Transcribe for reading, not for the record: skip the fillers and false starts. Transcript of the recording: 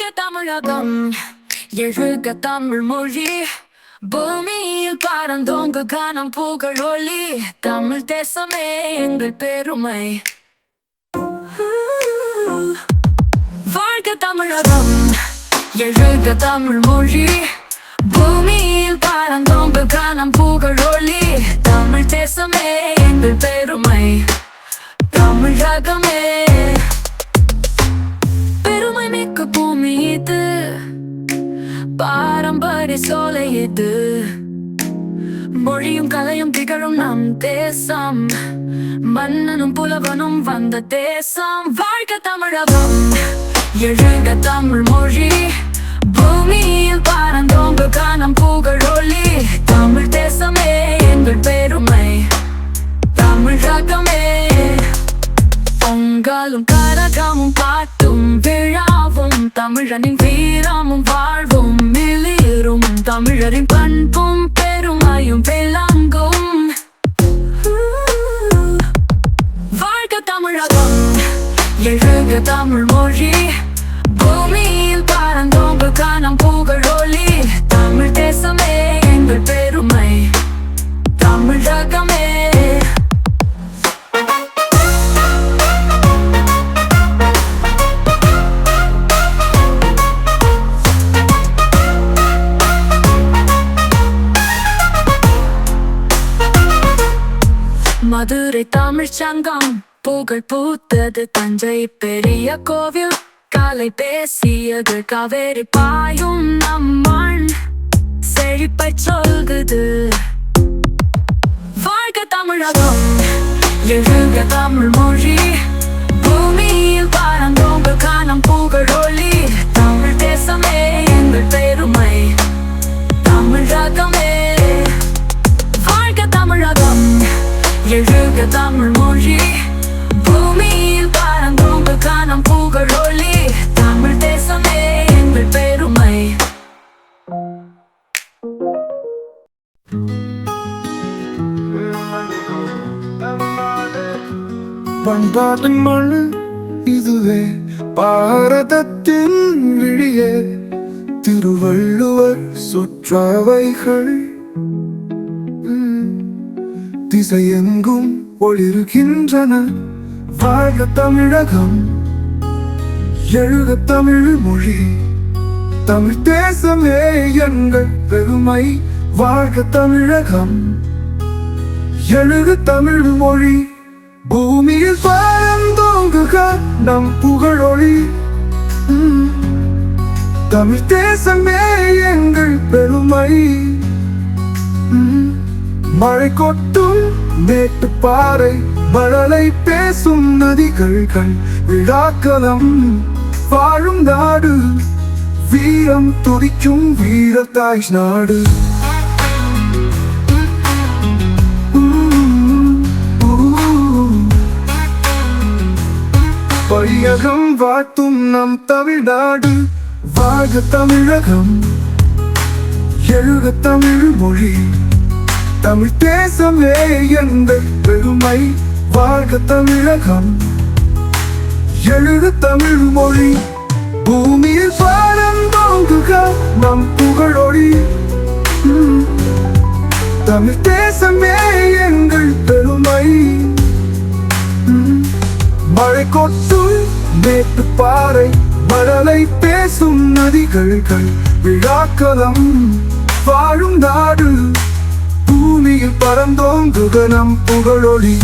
வாழ்க தமிழகம், எழுக தமிழ் மொழி, பூமியில் பறந்தோங்கு கானம் புகழ் ஒளி. தமிழ் தேசமே எங்கள் பெருமை. வாழ்க தமிழகம், எழுக தமிழ் மொழி, பூமியில் பறந்தோங்கு கானம் புகழ் ஒளி. தமிழ் தேசமே எங்கள் பெருமை. தமிழகமே பெருமை மிக்க பூமி இது, பாரம்பரிய சோலை இது, மொழியும் கலையும் திகழும் நம் தேசம், மன்னனும் புலவனும் வந்த தேசம். வாழ்க தமிழகம், எழுக தமிழ் மொழி, பூமியில் பறந்தோங்கு கானம் புகழ் ஒளி. தமிழ் தேசமே எங்கள் பெருமை. தமிழகமே பொங்கலும் கரகமும் பாட்டும் விழாவும், தமிழனின் வீரமும் வாழ்வும் மிளிரும், தமிழரின் பண்பும் பெருமையும் விளங்கும். வாழ்க தமிழகம், எழுக தமிழ் மொழி, பூமியில் பறந்தோங்கு கானம் புகழ் ஒளி. தமிழ் தேசமே எங்கள் பெருமை. தமிழகமே மதுரை தமிழ் சங்கம் புகழ் பூத்தது, தஞ்சை பெரிய கோவில் கலை பேசியது, காவேரி பாயும் நம் மண் செழிப்பை சொல்குது. வாழ்க தமிழகம், எழுக தமிழ் மொழி, பூமியில் பறந்தோங்கு கானம் புகழ் ஒளி. தமிழ் தேசமே எங்கள் பெருமை. தமிழகமே வாழ்க தமிழகம், எழுக தமிழ் மொழி, பூமியில் பறந்தோங்கு கானம் புகழ் ஒளி. தமிழ் தேசமே எங்கள் பெருமை. பண்பாட்டின் மண் இதுவே, பாரதத்தின் விழியே, திருவள்ளுவர் சொற்றவைகள் திசையெங்கும் ஒளிர்கின்றன. வாழ்க தமிழகம், எழுக தமிழ் மொழி, தமிழ் தேசமே எங்கள் பெருமை. வாழ்க தமிழகம், எழுக தமிழ் மொழி, பூமியில் பறந்தோங்குக நம் புகழ் ஒளி. தமிழ் தேசமே எங்கள் பெருமை. மழை கொட்டும் மேட்டு பாறை, மழலை பேசும் நதிகள், விழாக்களம் வாழும் நாடு, வீரம் துடிக்கும் வீரத்தாய் நாடு. பையகம் வாழ்த்தும் நம் தமிழ்நாடு. வாழ்க தமிழகம், எழுக தமிழ் மொழி, தமிழ் தேசமே எங்கள் பெருமை. வாழ்க தமிழகம், எழுக தமிழ் மொழி, பூமியில் பறந்தோங்குக நம் புகழ் ஒளி. தமிழ் தேசமே எங்கள் பெருமை. மழை கொட்டும் மேட்டு பாறை, மழலை பேசும் நதிகள், விழாக்களம் வாழும் நாடு, பூமியில் பறந்தோங்குக நம் புகழ் ஒளி.